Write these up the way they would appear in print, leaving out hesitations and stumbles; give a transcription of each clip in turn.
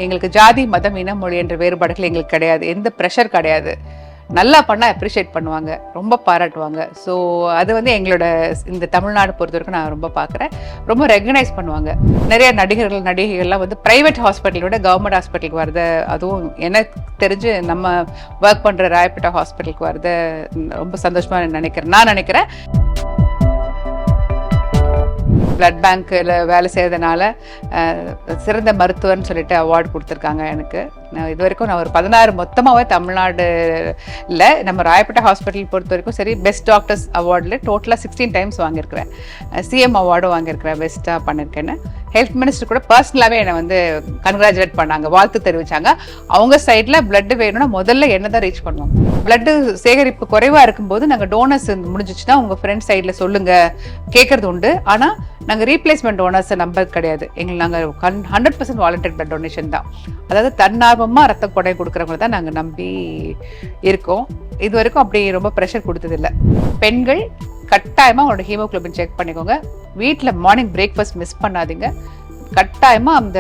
எங்களுக்கு ஜாதி மதம் இனம் மொழி என்ற வேறுபாடுகள் எங்களுக்கு கிடையாது, எந்த ப்ரெஷர் கிடையாது. நல்லா பண்ணால் அப்ரிஷியேட் பண்ணுவாங்க, ரொம்ப பாராட்டுவாங்க. ஸோ அது வந்து எங்களோட இந்த தமிழ்நாடு பொறுத்த வரைக்கும் நான் ரொம்ப பார்க்குறேன். ரொம்ப ரெகனைஸ் பண்ணுவாங்க. நிறைய நடிகர்கள் நடிகைகள்லாம் வந்து ப்ரைவேட் ஹாஸ்பிட்டலோட கவர்மெண்ட் ஹாஸ்பிட்டலுக்கு வரது, அதுவும் எனக்கு தெரிஞ்சு நம்ம ஒர்க் பண்ணுற ராயப்பேட்டா ஹாஸ்பிட்டலுக்கு வரது ரொம்ப சந்தோஷமாக நான் நினைக்கிறேன். பிளட் பேங்க்கில் வேலை செய்கிறதுனால சிறந்த மருத்துவர்னு சொல்லிட்டு அவார்டு கொடுத்துருக்காங்க எனக்கு. இது வரைக்கும் நான் ஒரு 16 மொத்தமாகவே தமிழ்நாடு இல்லை, நம்ம ராயப்பேட்டா ஹாஸ்பிட்டல் பொறுத்த வரைக்கும் சரி, பெஸ்ட் டாக்டர்ஸ் அவார்டில் டோட்டலாக 16 டைம்ஸ் வாங்கியிருக்கிறேன். சிஎம் அவார்டும் வாங்கியிருக்கிறேன், பெஸ்ட்டாக பண்ணியிருக்கேன்னு. ஹெல்த் மினிஸ்டர் கூட பர்சனலாகவே என்னை வந்து கன்க்ராச்சுலேட் பண்ணாங்க, வாழ்த்து தெரிவித்தாங்க. அவங்க சைடில் பிளட்டு வேணும்னா முதல்ல என்ன தான் ரீச் பண்ணுவோம். பிளட்டு சேகரிப்பு குறைவாக இருக்கும்போது நாங்கள் டோனர்ஸ் முடிஞ்சிச்சுன்னா உங்கள் ஃப்ரெண்ட் சைடில் சொல்லுங்கள் கேட்குறது உண்டு. ஆனால் நாங்கள் ரீப்ளேஸ்மெண்ட் டோனர்ஸை நம்பது கிடையாது. எங்களுக்கு நாங்கள் 100% வாலண்டியர் பிளட் டொனேஷன் தான். அதாவது தன்னார்வமாக ரத்த கொடை கொடுக்குறவங்கள தான் நாங்கள் நம்பி இருக்கோம். இது வரைக்கும் அப்படி ரொம்ப ப்ரெஷர் கொடுத்ததில்லை. பெண்கள் கட்டாயமாக அவங்களோட ஹீமோகுளோபின் செக் பண்ணிக்கோங்க. வீட்டில் மார்னிங் பிரேக்ஃபாஸ்ட் மிஸ் பண்ணாதீங்க. கட்டாயமாக அந்த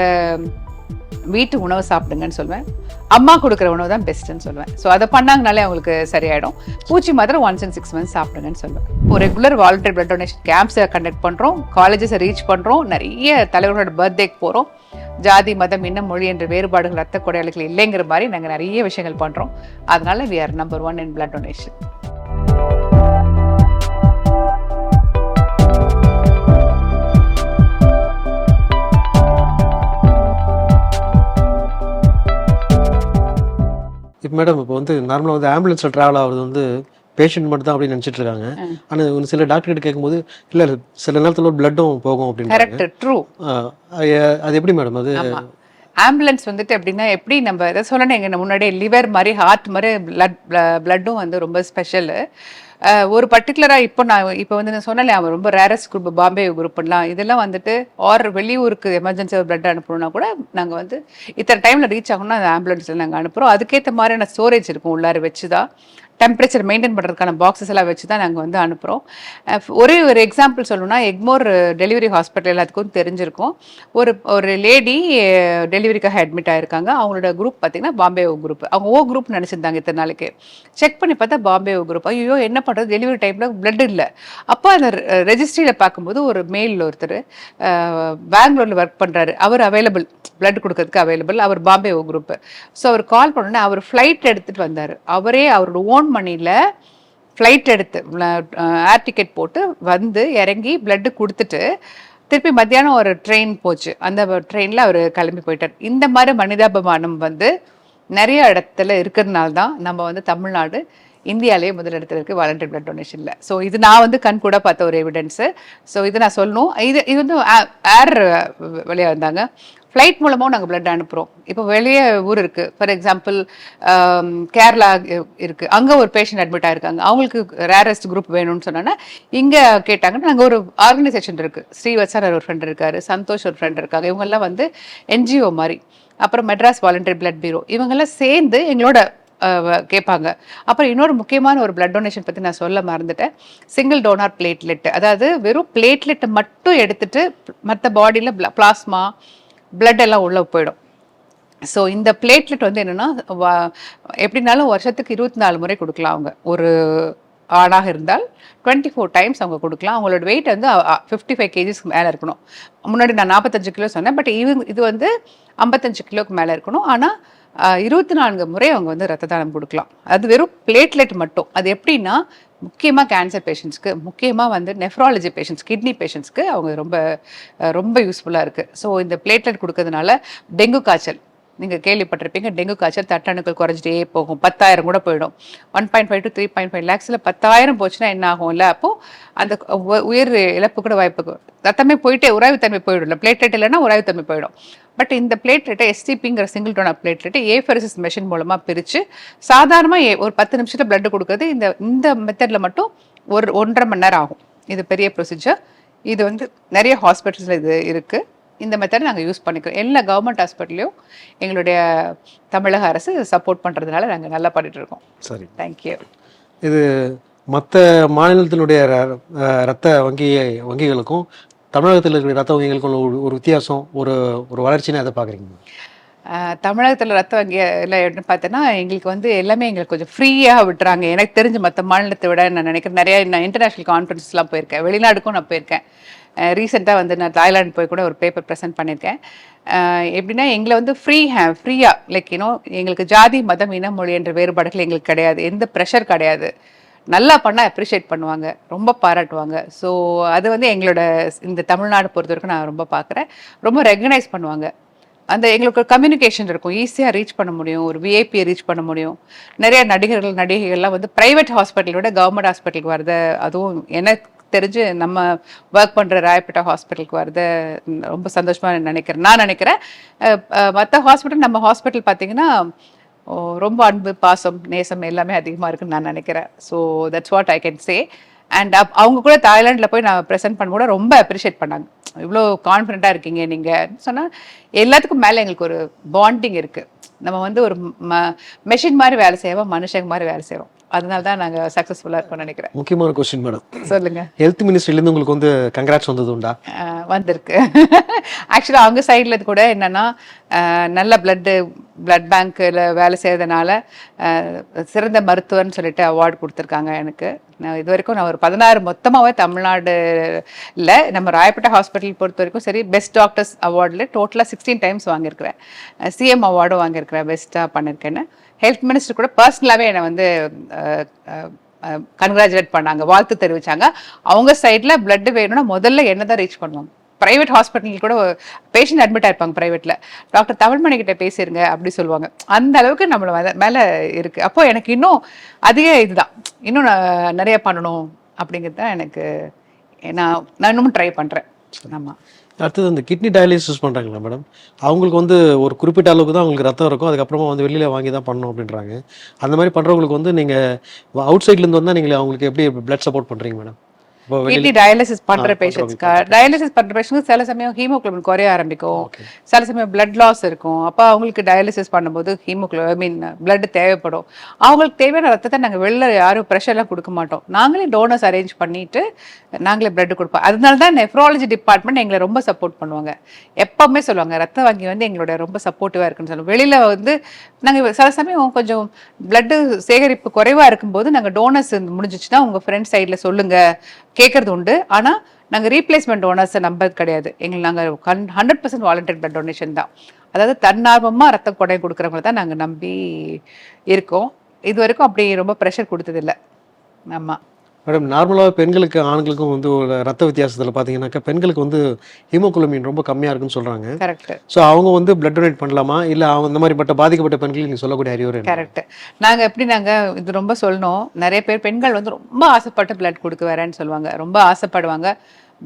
வீட்டு உணவு சாப்பிடுங்கன்னு சொல்லுவேன். அம்மா கொடுக்குற உணவு தான் பெஸ்ட்டுன்னு சொல்லுவேன். ஸோ அதை பண்ணாங்கனாலே அவங்களுக்கு சரியாயிடும். பூச்சி மாத்திரம் ஒன்ஸ் இன் 6 months சாப்பிடுங்கன்னு சொல்லுவேன். ஒரு ரெகுலர் வாலண்டியர் பிளட் டொனேஷன் கேம்ப்ஸை கண்டக்ட் பண்ணுறோம், காலேஜஸை ரீச் பண்ணுறோம், நிறைய தலைவர்களோட பர்த்டேக்கு போகிறோம். ஜாதி மதம் இனம் மொழி என்ற வேறுபாடுகள் ரத்த கொடையாளிகள் இல்லைங்கிற மாதிரி நாங்கள் நிறைய விஷயங்கள் பண்ணுறோம். அதனால we are number 1 in blood donation. இப்போ மேடம், இப்போ வந்து நார்மலாக வந்து ஆம்புலன்ஸில் ட்ராவல் ஆகிறது வந்து பேஷண்ட் மட்டும் தான் அப்படின்னு நினச்சிட்டு இருக்காங்க. ஆனால் ஒரு சில டாக்டர் கிட்ட கேட்கும்போது இல்லை சில நேரத்தில் பிளட்டும் போகும் அப்படின்னு. Correct, true. அது எப்படி மேடம்? அது ஆம்புலன்ஸ் வந்துட்டு எப்படின்னா, எப்படி நம்ம எதை சொல்லணும், எங்கள் முன்னாடியே லிவர் மாதிரி ஹார்ட் மாதிரி பிளட்டும் வந்து ரொம்ப ஸ்பெஷலு. ஒரு பர்டிகுலராக இப்போ வந்து நான் சொன்னேன், அவன் ரொம்ப ரேரஸ்ட் குரூப் பாம்பே குரூப்லாம், இதெல்லாம் வந்துட்டு வெளியூருக்கு எமர்ஜென்சியாக பிளட் அனுப்பணும்னா கூட நாங்கள் வந்து இத்தனை டைமில் ரீச் ஆகணும்னா அந்த ஆம்புலன்ஸில் நாங்கள் அனுப்புகிறோம். அதுக்கேற்ற மாதிரியான ஸ்டோரேஜ் இருக்கும் உள்ளார வச்சு தான், டெம்பரேச்சர் மெயின்டைன் பண்ணுறதுக்கான பாக்ஸஸ் எல்லாம் வச்சு தான் நாங்கள் வந்து அனுப்புகிறோம். ஒரு எக்ஸாம்பிள் சொல்லணும்னா, எக்மோர் டெலிவரி ஹாஸ்பிட்டல் எல்லாத்துக்கும் தெரிஞ்சிருக்கும். ஒரு லேடி டெலிவரிக்காக அட்மிட் ஆகிருக்காங்க. அவங்களோட குரூப் பார்த்தீங்கன்னா பாம்பே குரூப். அவங்க குரூப் நினச்சிருந்தாங்க இத்தனை நாளைக்கு. செக் பண்ணி பார்த்தா பாம்பே குரூப். ஐயோ என்ன பண்ணுறது, டெலிவரி டைமில் பிளட் இல்லை. அப்போ அந்த ரெஜிஸ்ட்ரியில் பார்க்கும்போது ஒரு மெயில் ஒருத்தர் பெங்களூரில் ஒர்க் பண்ணுறாரு, அவர் அவைலபிள், பிளட் கொடுக்கறதுக்கு அவைலபிள், அவர் பாம்பே குரூப். ஸோ அவர் கால் பண்ணோன்னே அவர் ஃப்ளைட் எடுத்துகிட்டு வந்தார். அவரே அவரோட ஓன் மணியில் ஃப்ளைட் எடுத்து ஏர் டிக்கெட் போட்டு வந்து இறங்கி பிளட்டு கொடுத்துட்டு திருப்பி மத்தியானம் ஒரு ட்ரெயின் போச்சு. அந்த ட்ரெயினில் அவர் கிளம்பி போயிட்டார். இந்த மாதிரி மனிதாபிமானம் வந்து நிறைய இடத்துல இருக்கிறதுனால தான் நம்ம வந்து தமிழ்நாடு இந்தியாவிலேயே முதலிடத்துல இருக்குது வாலண்டியர் பிளட் டொனேஷனில். ஸோ இது நான் வந்து கண் கூட பார்த்த ஒரு எவிடன்ஸு. ஸோ இதை நான் சொல்லணும். இது வந்து ஏர் வழியாக வந்தாங்க. ஃப்ளைட் மூலமாக நாங்கள் பிளட் அனுப்புகிறோம். இப்போ வெளியே ஊர் இருக்குது, ஃபார் எக்ஸாம்பிள் கேரளா இருக்குது, அங்கே ஒரு பேஷண்ட் அட்மிட் ஆகிருக்காங்க, அவங்களுக்கு ரேரஸ்ட் குரூப் வேணும்னு சொன்னோன்னா இங்கே கேட்டாங்கன்னா நாங்கள் ஒரு ஆர்கனைசேஷன் இருக்குது, ஸ்ரீவத்சன் ஒரு ஃப்ரெண்ட் இருக்கார், சந்தோஷ் ஒரு ஃப்ரெண்ட் இருக்காங்க, இவங்கெல்லாம் வந்து என்ஜிஓ மாதிரி, அப்புறம் மெட்ராஸ் வாலண்டியர் பிளட் பீரோ, இவங்கெல்லாம் சேர்ந்து எங்களோட கேட்பாங்க. அப்புறம் இன்னொரு முக்கியமான ஒரு பிளட் டொனேஷன் பற்றி நான் சொல்ல மறந்துட்டேன். Single donor platelet. அதாவது வெறும் பிளேட்லெட்டை மட்டும் எடுத்துட்டு மற்ற பாடியில் பிளாஸ்மா பிளட் எல்லாம் உள்ளே போயிடும். ஸோ இந்த பிளேட்லெட் வந்து என்னென்னா, எப்படினாலும் வருஷத்துக்கு 24 முறை கொடுக்கலாம். அவங்க ஒரு ஆணாக இருந்தால் 24 டைம்ஸ் அவங்க கொடுக்கலாம். அவங்களோட வெயிட் வந்து 55 kgs மேலே இருக்கணும். முன்னாடி நான் 45 கிலோ சொன்னேன், பட் இது வந்து 55 கிலோக்கு மேலே இருக்கணும். ஆனால் 24 முறை அவங்க வந்து ரத்த தானம் கொடுக்கலாம். அது வெறும் பிளேட்லெட் மட்டும். அது எப்படின்னா, முக்கியமாக கேன்சர் பேஷண்ட்ஸ்க்கு, முக்கியமாக வந்து நெஃப்ராலஜி பேஷண்ட்ஸ், கிட்னி பேஷண்ட்ஸ்க்கு அவங்க ரொம்ப யூஸ்ஃபுல்லாக இருக்குது. ஸோ இந்த பிளேட்லெட் கொடுக்கறதுனால டெங்கு காய்ச்சல் நீங்கள் கேள்விப்பட்டிருப்பீங்க. டெங்கு காய்ச்சல் தட்டணுக்கள் குறைஞ்சிட்டே போகும், 10,000 கூட போயிடும். 1.5 to 3.5 lakhs 10,000 போச்சுன்னா என்ன ஆகும் இல்லை? அப்போது அந்த உயிர் இழப்பு கூட வாய்ப்பு, ரத்தமே போயிட்டே உராய்வுத்தன்மை போயிடும்ல, பிளேட்லெட் இல்லைன்னா உராய்வுத்தன்மை போயிடும். பட் இந்த பிளேட்லெட்டை எஸ்டிபிங்கிற சிங்கிள் டோனர் பிளேட்லெட்டை ஏஃபெரிசிஸ் மெஷின் மூலமாக பிரித்து சாதாரணமாக ஒரு 10 நிமிஷத்தில் பிளட் கொடுக்குறது. இந்த மெத்தடில் மட்டும் 1.5 மணி நேரம் ஆகும். இது பெரிய ப்ரொசீஜர். இது வந்து நிறைய ஹாஸ்பிட்டல்ஸில் இது இருக்குது. இந்த மெத்தட் நாங்கள் யூஸ் பண்ணிக்கிறோம். எல்லா கவர்மெண்ட் ஹாஸ்பிட்டல்லையும் எங்களுடைய தமிழக அரசு சப்போர்ட் பண்ணுறதுனால நாங்கள் நல்லா பண்ணிட்டு இருக்கோம். சரி, தேங்க்யூ. இது மற்ற மாநிலத்தினுடைய ரத்த வங்கிகளுக்கும் தமிழகத்தில் இருக்கிற ரத்த வங்கிகளுக்கும் ஒரு வித்தியாசம், ஒரு வளர்ச்சின்னு அதை பார்க்குறீங்க? தமிழகத்தில் ரத்த வங்கியில் எப்படின்னு பார்த்தோன்னா எங்களுக்கு வந்து எல்லாமே எங்களுக்கு கொஞ்சம் ஃப்ரீயாக விட்டுறாங்க. எனக்கு தெரிஞ்சு மற்ற மாநிலத்தை விட நான் நினைக்கிறேன். நிறைய நான் இன்டர்நேஷ்னல் கான்ஃபரன்ஸ்லாம் போயிருக்கேன், வெளிநாடுக்கும் நான் போயிருக்கேன். ரீசெண்டாக வந்து நான் தாய்லாந்து போய் கூட ஒரு பேப்பர் ப்ரெசென்ட் பண்ணியிருக்கேன். எப்படின்னா எங்களை வந்து ஃப்ரீயாக லைக் எங்களுக்கு ஜாதி மதம் இன மொழி என்ற வேறுபாடுகள் எங்களுக்கு கிடையாது, எந்த ப்ரெஷர் கிடையாது. நல்லா பண்ணால் அப்ரிஷியேட் பண்ணுவாங்க, ரொம்ப பாராட்டுவாங்க. ஸோ அது வந்து எங்களோட இந்த தமிழ்நாடு பொறுத்த வரைக்கும் நான் ரொம்ப பார்க்குறேன். ரொம்ப ரெகனைஸ் பண்ணுவாங்க. அந்த எங்களுக்கு ஒரு கம்யூனிகேஷன் இருக்கும், ஈஸியாக ரீச் பண்ண முடியும், ஒரு விஐபியை ரீச் பண்ண முடியும். நிறைய நடிகைகள்லாம் வந்து ப்ரைவேட் ஹாஸ்பிட்டலோட கவர்மெண்ட் ஹாஸ்பிட்டலுக்கு வரத, அதுவும் எனக்கு தெரிஞ்சு நம்ம ஒர்க் பண்ணுற ராயப்பேட்டா ஹாஸ்பிட்டலுக்கு வரத ரொம்ப சந்தோஷமாக நான் நினைக்கிறேன். மற்ற ஹாஸ்பிட்டல், நம்ம ஹாஸ்பிட்டல் பார்த்தீங்கன்னா ரொம்ப அன்பு, பாசம், நேசம் எல்லாமே அதிகமாக இருக்குன்னு நான் நினைக்கிறேன். So that's what I can say. And அவங்க கூட தாய்லாண்டில் போய் நான் ப்ரெசென்ட் பண்ண கூட ரொம்ப அப்ரிஷியேட் பண்ணாங்க. இவ்வளோ கான்ஃபிடென்ட்டாக இருக்கீங்க நீங்கள் சொன்னால். எல்லாத்துக்கும் மேலே எங்களுக்கு ஒரு பாண்டிங் இருக்குது. நம்ம வந்து ஒரு மெஷின் மாதிரி வேலை செய்வோம், மனுஷங்க மாதிரி வேலை செய்வோம். அதனால தான் நாங்கள் சக்ஸஸ்ஃபுல்லாக இருக்கோம்னு நினைக்கிறேன். முக்கியமான கொஸ்டின் மேடம், சொல்லுங்க. ஹெல்த் மினிஸ்ட்ரிலேருந்து உங்களுக்கு வந்து கங்க்ராட்ஸ் வந்தது உண்டா? வந்திருக்கு. ஆக்சுவலாக அவங்க சைடில் கூட என்னென்னா, நல்ல பிளட் பேங்க்கில் வேலை செய்கிறதுனால சிறந்த மருத்துவர்னு சொல்லிட்டு அவார்டு கொடுத்துருக்காங்க எனக்கு. இது வரைக்கும் நான் ஒரு 16 மொத்தமாகவே தமிழ்நாடு இல்லை, நம்ம ராயப்பேட்டா ஹாஸ்பிட்டல் பொறுத்த வரைக்கும் சரி, பெஸ்ட் டாக்டர்ஸ் அவார்டில் டோட்டலாக 16 டைம்ஸ் வாங்கியிருக்கிறேன். சிஎம் அவார்டும் வாங்கியிருக்கிறேன், பெஸ்ட்டாக பண்ணியிருக்கேன்னு. ஹெல்த் மினிஸ்டர் கூட பர்சனலாகவே என்னை வந்து கங்க்ராச்சுலேட் பண்ணாங்க, வாழ்த்து தெரிவித்தாங்க. அவங்க சைடில் பிளட்டு வேணும்னா முதல்ல என்ன தான் ரீச் பண்ணுவாங்க. ப்ரைவேட் ஹாஸ்பிட்டல் கூட பேஷண்ட் அட்மிட் ஆயிருப்பாங்க ப்ரைவேட்டில், டாக்டர் தமிழ்மணி கிட்ட பேசிடுங்க அப்படி சொல்லுவாங்க. அந்த அளவுக்கு நம்மளை மேலே இருக்குது. அப்போ எனக்கு இன்னும் அதிக இதுதான், இன்னும் நான் நிறைய பண்ணணும் அப்படிங்கிறது தான் எனக்கு. நான் இன்னமும் ட்ரை பண்ணுறேன். ஆமாம். அடுத்தது அந்த கிட்னி டயாலிசிஸ் பண்ணுறாங்களா மேடம், அவங்களுக்கு வந்து ஒரு குறிப்பிட்ட அளவுக்கு தான் அவங்களுக்கு ரத்தம் இருக்கும், அதுக்கப்புறமா வந்து வெளியில் வாங்கி தான் பண்ணணும் அப்படின்றாங்க. அந்த மாதிரி பண்ணுறவங்களுக்கு வந்து நீங்கள் அவுட் சைட்லேருந்து வந்தால் நீங்கள் அவங்களுக்கு எப்படி பிளட் சப்போர்ட் பண்ணுறீங்க மேடம்? கிட்னி டயாலிசிஸ் பண்ற பேஷண்ட்ஸ்க்கு, டயாலிசிஸ் பண்ற பேஷண்ட்ஸ்க்கு சில சமயம் ஹீமோகுளோபின் குறைய ஆரம்பிக்கும், சில சமயம் பிளட் லாஸ் இருக்கும். அப்போ அவங்களுக்கு டயாலிசிஸ் பண்ணும்போது பிளட் தேவைப்படும். அவங்களுக்கு தேவையான ரத்தத்தை நாங்கள் வெளில யாரும் ப்ரெஷர்லாம் கொடுக்க மாட்டோம், நாங்களே டோனர்ஸ் அரேஞ்ச் பண்ணிட்டு நாங்களே பிளட் கொடுப்போம். அதனால தான் நெஃப்ராலஜி டிபார்ட்மெண்ட் எங்களை ரொம்ப சப்போர்ட் பண்ணுவாங்க. எப்பவுமே சொல்லுவாங்க ரத்த வங்கி வந்து எங்களோட ரொம்ப சப்போர்ட்டிவாக இருக்குன்னு சொல்லுவோம். வெளியில் வந்து நாங்கள் சில சமயம் கொஞ்சம் பிளட்டு சேகரிப்பு குறைவாக இருக்கும்போது நாங்கள் டோனர்ஸ் முடிஞ்சிச்சுன்னா உங்கள் ஃப்ரெண்ட் சைடில் சொல்லுங்கள் கேட்கறது உண்டு. ஆனால் நாங்கள் ரீப்ளேஸ்மெண்ட் டோனர்ஸை நம்பது கிடையாது. நாங்கள் 100% வாலண்டரி பிளட் டொனேஷன் தான். அதாவது தன்னார்வமாக ரத்த கொடை கொடுக்குறவங்கள தான் நாங்கள் நம்பி இருக்கோம். இது வரைக்கும் அப்படி ரொம்ப ப்ரெஷர் கொடுத்ததில்லை. ஆமாம் மேடம், நார்மலாக பெண்களுக்கு ஆண்களுக்கும் வந்து ஒரு ரத்த வித்தியாசத்தில் பார்த்தீங்கன்னாக்கா பெண்களுக்கு வந்து ஹீமோகுளோபின் ரொம்ப கம்மியாக இருக்குன்னு சொல்கிறாங்க. கரெக்ட். ஸோ அவங்க வந்து பிளட் டொனேட் பண்ணலாமா, இல்லை அவங்க இந்த மாதிரிப்பட்ட பாதிக்கப்பட்ட பெண்களுக்கு நீங்கள் சொல்லக்கூடிய அறிவுரை? கரெக்ட். நாங்கள் இது ரொம்ப சொல்லணும். நிறைய பேர் பெண்கள் வந்து ரொம்ப ஆசைப்பட்டு பிளட் கொடுக்க வரேன்னு சொல்லுவாங்க, ரொம்ப ஆசைப்படுவாங்க,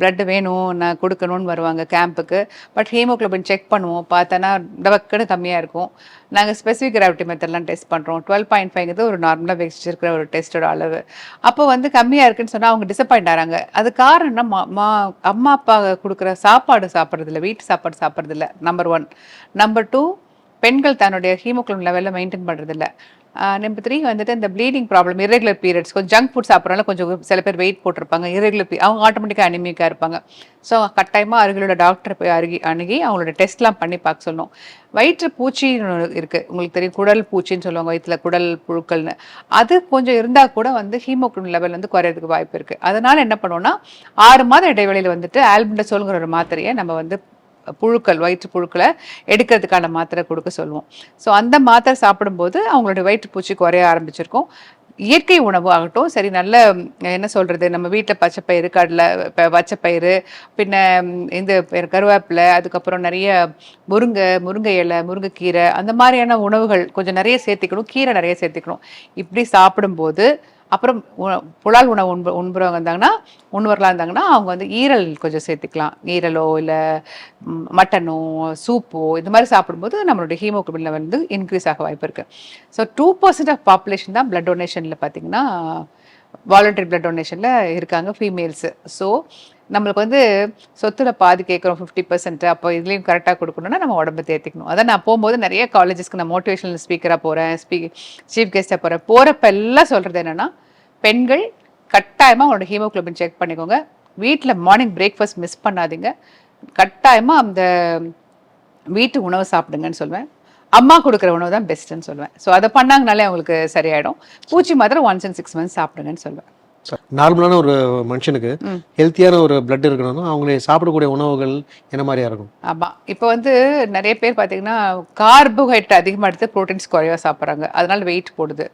பிளட் வேணும் நான் கொடுக்கணும்னு வருவாங்க கேம்புக்கு. பட் ஹீமோகுளோபின் செக் பண்ணுவோம், பார்த்தோன்னா டபக்குன்னு கம்மியாக இருக்கும். நாங்கள் ஸ்பெசிஃபிக் கிராவிட்டி மெத்தட்லாம் டெஸ்ட் பண்ணுறோம். 12.5 ஒரு நார்மலாக வச்சிருக்கிற ஒரு டெஸ்ட்டோட அளவு. அப்போ வந்து கம்மியாக இருக்குன்னு சொன்னால் அவங்க டிசப்பாயிண்ட் ஆகிறாங்க. அது காரணம் அம்மா அப்பா கொடுக்குற சாப்பாடு சாப்பிட்றதில்ல, வீட்டு சாப்பாடு சாப்பிட்றதில்ல, நம்பர் 1. நம்பர் 2, பெண்கள் தன்னுடைய ஹீமோகுளோபின் லெவலில் மெயின்டைன் பண்ணுறதில்ல. நம்பர் 3 வந்துட்டு இந்த ப்ளீடிங் ப்ராப்ளம், இரெகுலர் பீரியட்ஸ், கொஞ்சம் ஜங்க் ஃபுட் சாப்பிட்றனால கொஞ்சம் சில பேர் வெயிட் போட்டிருப்பாங்க, அவங்க ஆட்டோமேட்டிக்காக அனிமிக்காக இருப்பாங்க. ஸோ கட்டாயமாக அருகிலோட டாக்டரை போய் அணுகி அவங்களோட டெஸ்ட்லாம் பண்ணி பார்க்க சொல்லணும். வயிற்று பூச்சின்னு இருக்குது, உங்களுக்கு தெரியும், குடல் பூச்சின்னு சொல்லுவாங்க, வயிற்றில் குடல் புழுக்கள்னு. அது கொஞ்சம் இருந்தால் கூட வந்து ஹீமோகுளோபின் லெவல் வந்து குறையிறதுக்கு வாய்ப்பு இருக்குது. அதனால் என்ன பண்ணுவோம்னா 6 மாத இடைவெளியில் வந்துட்டு ஆல்பெண்டசோல்ங்கிற ஒரு மாத்திரையை நம்ம வந்து வயிற்று புழுக்களை எடுக்கிறதுக்கான மாத்திரை கொடுக்க சொல்லுவோம். ஸோ அந்த மாத்திரை சாப்பிடும்போது அவங்களுடைய வயிற்றுப்பூச்சி குறைய ஆரம்பிச்சிருக்கும். இயற்கை உணவு ஆகட்டும் சரி, நல்ல என்ன சொல்கிறது, நம்ம வீட்டில் பச்சைப்பயிறு, கடலை, பச்சைப்பயிறு, பின்ன இந்த கருவேப்பிலை, அதுக்கப்புறம் நிறைய முருங்கை இலை, முருங்கைக்கீரை, அந்த மாதிரியான உணவுகள் கொஞ்சம் நிறைய சேர்த்திக்கணும், கீரை நிறைய சேர்த்திக்கணும். இப்படி சாப்பிடும்போது அப்புறம் புலால் உணவு உண்பவர்களாக இருந்தாங்கன்னா அவங்க வந்து ஈரல் கொஞ்சம் சேர்த்துக்கலாம். ஈரலோ இல்லை மட்டனோ சூப்போ இந்த மாதிரி சாப்பிடும்போது நம்மளுடைய ஹீமோகுளோபின் லெவல் வந்து இன்க்ரீஸ் ஆக வாய்ப்பு இருக்குது. ஸோ 2% ஆஃப் பாப்புலேஷன் தான் பிளட் டொனேஷனில் பார்த்தீங்கன்னா வாலண்டரி பிளட் டொனேஷனில் இருக்காங்க ஃபீமேல்ஸு. ஸோ நம்மளுக்கு வந்து சொத்துல பாதி கேட்குறோம் 50%. அப்போ இதுலேயும் கரெக்டாக கொடுக்கணும்னா நம்ம உடம்பு தேர்த்திக்கணும். அதான் நான் போகும்போது நிறைய காலேஜஸ்க்கு நான் மோட்டிவேஷனல் ஸ்பீக்கராக போகிறேன், சீஃப் கெஸ்ட்டாக போகிறப்ப எல்லாம் சொல்கிறது என்னென்னா, பெண்கள் கட்டாயமாக அவங்களோட ஹீமோகுளோபின் செக் பண்ணிக்கோங்க. வீட்டில் மார்னிங் பிரேக்ஃபாஸ்ட் மிஸ் பண்ணாதீங்க. கட்டாயமாக அந்த வீட்டு உணவு சாப்பிடுங்கன்னு சொல்லுவேன். அம்மா கொடுக்குற உணவு தான் பெஸ்ட்டுன்னு சொல்லுவேன். ஸோ அதை பண்ணாங்கனாலே அவங்களுக்கு சரியாயிடும். பூச்சி மாத்திரம் ஒன்ஸ் இன் 6 months சாப்பிடுங்கன்னு சொல்லுவேன். நார்மலான ஒரு மனுஷனுக்கு ஹெல்த்தியான ஒரு பிளட் இருக்கணும்னா அவங்களே சாப்பிடக்கூடிய உணவுகள் என்ன மாதிரியா இருக்கும்? ஆமாம், இப்போ வந்து நிறைய பேர் பார்த்தீங்கன்னா கார்போஹைட்ரேட் அதிகமாக எடுத்து ப்ரோட்டீன்ஸ் குறைவாக சாப்பிட்றாங்க, அதனால வெயிட் போடுது.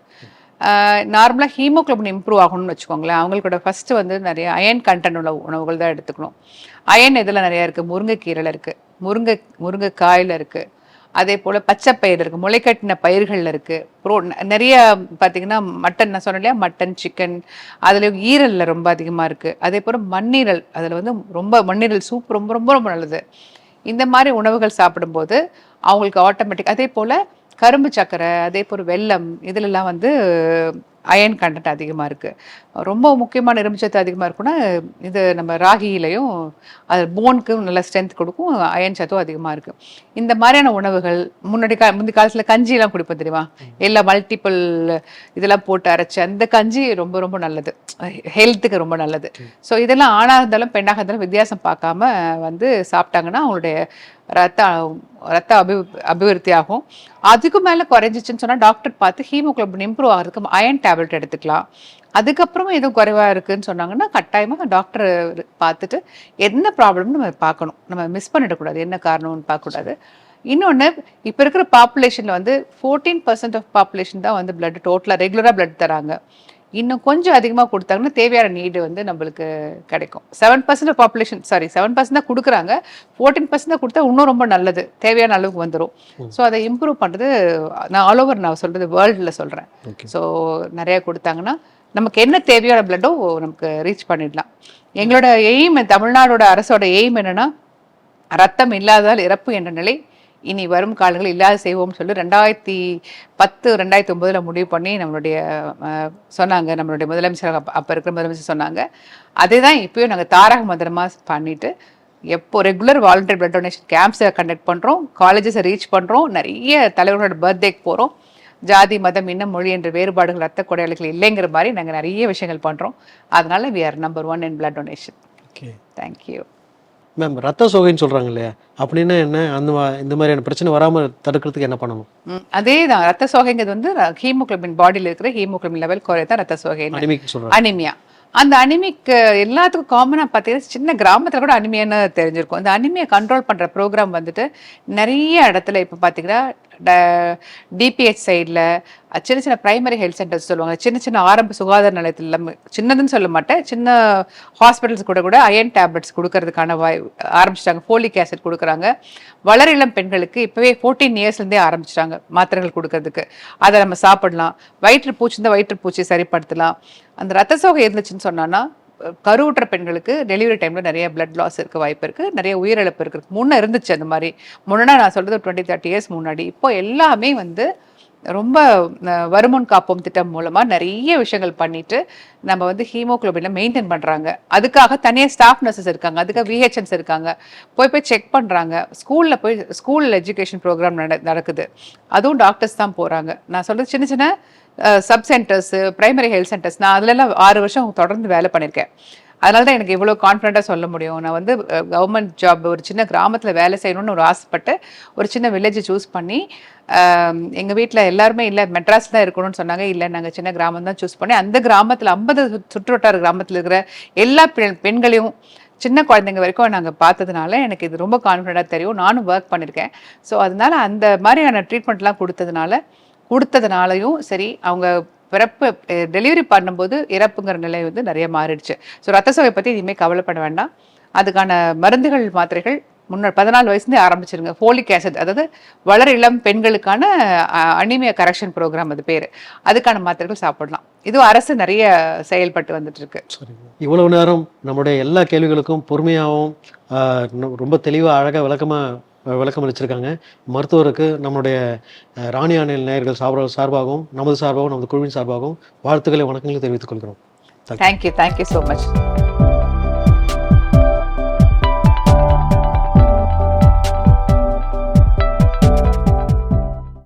நார்மலாக ஹீமோகுளோபின் இம்ப்ரூவ் ஆகணும்னு வச்சுக்கோங்களேன், அவங்களோட ஃபர்ஸ்ட் வந்து நிறைய அயன் கண்டென்ட் உள்ள உணவுகள் தான் எடுத்துக்கணும். அயன் இதில் நிறையா இருக்குது. முருங்கைக்கீரையில் இருக்குது, முருங்கைக்காயில் இருக்குது, அதே போல் பச்சை பயிர் இருக்குது, முளைக்கட்டின பயிர்களில் இருக்குது. நிறைய பார்த்தீங்கன்னா மட்டன், நான் சொன்னேன் இல்லையா, மட்டன் சிக்கன் அதில் ஈரலில் ரொம்ப அதிகமாக இருக்குது. அதே போல் மண்ணீரல், அதில் வந்து ரொம்ப மண்ணீரல் சூப் ரொம்ப ரொம்ப ரொம்ப நல்லது. இந்த மாதிரி உணவுகள் சாப்பிடும்போது அவங்களுக்கு ஆட்டோமேட்டிக். அதே போல் கரும்பு சர்க்கரை, அதே போல் வெல்லம், இதிலெல்லாம் வந்து அயன் கண்டென்ட் அதிகமாக இருக்குது. ரொம்ப முக்கியமான இரும்புச்சத்து அதிகமாக இருக்குன்னா இது நம்ம ராகியிலையும் அது போனுக்கு நல்ல ஸ்ட்ரென்த் கொடுக்கும், அயன் சத்தும் அதிகமாக இருக்குது. இந்த மாதிரியான உணவுகள் முன்னாடி காலத்தில் கஞ்சியெல்லாம் குடிப்போம் தெரியுமா, எல்லாம் மல்டிபிள் இதெல்லாம் போட்டு அரைச்சி அந்த கஞ்சி ரொம்ப ரொம்ப நல்லது, ஹெல்த்துக்கு ரொம்ப நல்லது. ஸோ இதெல்லாம் ஆணாக இருந்தாலும் பெண்ணாக இருந்தாலும் வித்தியாசம் பார்க்காம வந்து சாப்பிட்டாங்கன்னா அவங்களுடைய ரத்த அபிவிருத்தி ஆகும். அதுக்கு மேலே குறைஞ்சிச்சுன்னு சொன்னால் டாக்டர் பார்த்து ஹீமோகுளோபின் இம்ப்ரூவ் ஆகிறதுக்கு அயன் டேப்லெட் எடுத்துக்கலாம். அதுக்கப்புறமா எதுவும் குறைவாக இருக்குதுன்னு சொன்னாங்கன்னா கட்டாயமாக டாக்டர் பார்த்துட்டு என்ன ப்ராப்ளம்னு நம்ம பார்க்கணும். நம்ம மிஸ் பண்ணிடக்கூடாது, என்ன காரணம்னு பார்க்கக்கூடாது. இன்னொன்று, இப்போ இருக்கிற பாப்புலேஷனில் வந்து 14% ஆஃப் பாப்புலேஷன் தான் வந்து பிளட் டோட்டலாக ரெகுலராக பிளட் தராங்க. இன்னும் கொஞ்சம் அதிகமாக கொடுத்தாங்கன்னா தேவையான நீடு வந்து நம்மளுக்கு கிடைக்கும். 7% ஆஃப் பாப்புலேஷன் 7% தான் கொடுக்குறாங்க, 14% தான் கொடுத்தா இன்னும் ரொம்ப நல்லது, தேவையான அளவுக்கு வந்துடும். ஸோ அதை இம்ப்ரூவ் பண்ணுறது நான் ஆல் ஓவர் நான் சொல்கிறது வேர்ல்டில் சொல்கிறேன். ஸோ நிறையா கொடுத்தாங்கன்னா நமக்கு என்ன தேவையான பிளட்டோ நமக்கு ரீச் பண்ணிடலாம். எங்களோட எய்ம், தமிழ்நாடோட அரசோட எய்ம் என்னென்னா, ரத்தம் இல்லாததால் இறப்பு என்ற நிலை இனி வரும் காலங்கள் இல்லாத செய்வோம்னு சொல்லி 2010 2009 முடிவு பண்ணி நம்மளுடைய சொன்னாங்க, நம்மளுடைய முதலமைச்சர் அப்போ இருக்கிற முதலமைச்சர் சொன்னாங்க. அதே தான் இப்போயும் நாங்கள் தாரக மந்திரமாக பண்ணிட்டு எப்போ ரெகுலர் வாலண்டரி பிளட் டொனேஷன் கேம்ப்ஸை கண்டக்ட் பண்ணுறோம், காலேஜஸை ரீச் பண்ணுறோம், நிறைய தலைவர்களோட பர்த்டேக்கு போகிறோம். ஜாதி மதம் இன்னும் மொழி என்ற வேறுபாடுகள் ரத்த கொடையாளிகள் இல்லைங்கிற மாதிரி நாங்கள் நிறைய விஷயங்கள் பண்ணுறோம். அதனால we are number 1 in blood donation. Okay, thank you ma'am. ரத்த சோகைன்னு சொல்கிறாங்க இல்லையா, அப்படின்னா என்ன? இந்த மாதிரியான பிரச்சனை வராமல் தடுக்கிறதுக்கு என்ன பண்ணணும்? அதே தான், ரத்த சோகைங்கிறது வந்து ஹீமோகுளோபின் பாடியில் இருக்கிற ஹீமோகுளோபின் லெவல் குறையதான் ரத்த சோகை, அனிமியா. அந்த அனிமிக் எல்லாத்துக்கும் காமனாக பார்த்தீங்கன்னா சின்ன கிராமத்தில் கூட அனிமியான்னு தெரிஞ்சிருக்கும். அந்த அனிமியை கண்ட்ரோல் பண்ணுற ப்ரோக்ராம் வந்துட்டு நிறைய இடத்துல இப்போ பார்த்தீங்கன்னா டிபிஹெச் சைடில் சின்ன சின்ன ப்ரைமரி ஹெல்த் சென்டர்ஸ் சொல்லுவாங்க, சின்ன சின்ன ஆரம்ப சுகாதார நிலையத்தில், சின்னதுன்னு சொல்ல மாட்டேன், சின்ன ஹாஸ்பிட்டல்ஸ் கூட அயன் டேப்லெட்ஸ் கொடுக்கறதுக்கான ஆரம்பிச்சிட்டாங்க. ஃபோலிக் ஆசிட் கொடுக்குறாங்க. வளர இளம் பெண்களுக்கு இப்போவே 14 இயர்ஸ்லேருந்தே ஆரம்பிச்சிட்டாங்க மாத்திரைகள் கொடுக்கறதுக்கு. அதை நம்ம சாப்பிடலாம். வயிற்றுப்பூச்சி இருந்தால் வயிற்றுப்பூச்சி சரிப்படுத்தலாம். அந்த ரத்த சோகை இருந்துச்சுன்னு சொன்னான்னா கருவுற்ற பெண்களுக்கு டெலிவரி டைமில் நிறைய பிளட் லாஸ் இருக்க வாய்ப்பு இருக்குது, நிறைய உயிரிழப்பு இருக்குது. முன்னே இருந்துச்சு அந்த மாதிரி, முன்னா நான் சொல்கிறது 20-30 இயர்ஸ் முன்னாடி. இப்போ எல்லாமே வந்து ரொம்ப வருமுன் காப்போம் திட்டம் மூலமாக நிறைய விஷயங்கள் பண்ணிட்டு நம்ம வந்து ஹீமோகுளோபினை மெயின்டைன் பண்ணுறாங்க. அதுக்காக தனியாக ஸ்டாஃப் நர்சஸ் இருக்காங்க, அதுக்காக விஹெச்என்ஸ் இருக்காங்க, போய் செக் பண்ணுறாங்க. ஸ்கூல் எஜுகேஷன் ப்ரோக்ராம் நடக்குது, அதுவும் டாக்டர்ஸ் தான் போகிறாங்க. நான் சொல்கிறது சின்ன சின்ன sub centres, primary health centres, நான் அதுலலாம் 6 வருஷம் தொடர்ந்து வேலை பண்ணியிருக்கேன். அதனால தான் எனக்கு இவ்வளோ கான்ஃபிடண்ட்டாக சொல்ல முடியும். நான் வந்து கவர்மெண்ட் ஜாப் ஒரு சின்ன கிராமத்தில் வேலை செய்யணும்னு ஒரு ஆசைப்பட்டு ஒரு சின்ன வில்லேஜை சூஸ் பண்ணி, எங்கள் வீட்டில் எல்லாருமே இல்லை மெட்ராஸ் தான் இருக்கணும்னு சொன்னாங்க. இல்லை, நாங்கள் சின்ன கிராமம் தான் சூஸ் பண்ணி அந்த கிராமத்தில் 50 சுற்றுவட்டார கிராமத்தில் இருக்கிற எல்லா பெண்களையும் சின்ன குழந்தைங்க வரைக்கும் நாங்கள் பார்த்ததுனால எனக்கு இது ரொம்ப கான்ஃபிடண்ட்டாக தெரியும். நானும் ஒர்க் பண்ணியிருக்கேன். ஸோ அதனால அந்த மாதிரியான ட்ரீட்மெண்ட்லாம் கொடுத்ததுனாலையும் சரி, அவங்க பிறப்பு டெலிவரி பண்ணும்போது இறப்புங்கிற நிலை வந்து நிறைய மாறிடுச்சு. ஸோ ரத்த சோகை பற்றி இனிமேல் கவலைப்பட வேண்டாம். அதுக்கான மருந்துகள் மாத்திரைகள் 14 வயசுலேயே ஆரம்பிச்சிருங்க. ஃபோலிக் ஆசிட், அதாவது வளர இளம் பெண்களுக்கான அனிமியா கரெக்ஷன் ப்ரோக்ராம் அது பேர், அதுக்கான மாத்திரைகள் சாப்பிடலாம். இதுவும் அரசு நிறைய செயல்பட்டு வந்துட்டு இருக்கு. இவ்வளவு நேரம் நம்முடைய எல்லா கேள்விகளுக்கும் பொறுமையாகவும் ரொம்ப தெளிவாக அழகாக விளக்கம் அளிச்சிருக்காங்க. மருத்துவருக்கு நம்மளுடைய ராணி ஆணையல் நேயர்கள் சார்பாகவும் நமது குழுவின் சார்பாகவும் வாழ்த்துக்களை வணக்கங்களை தெரிவித்துக் கொள்கிறோம். Thank you so much.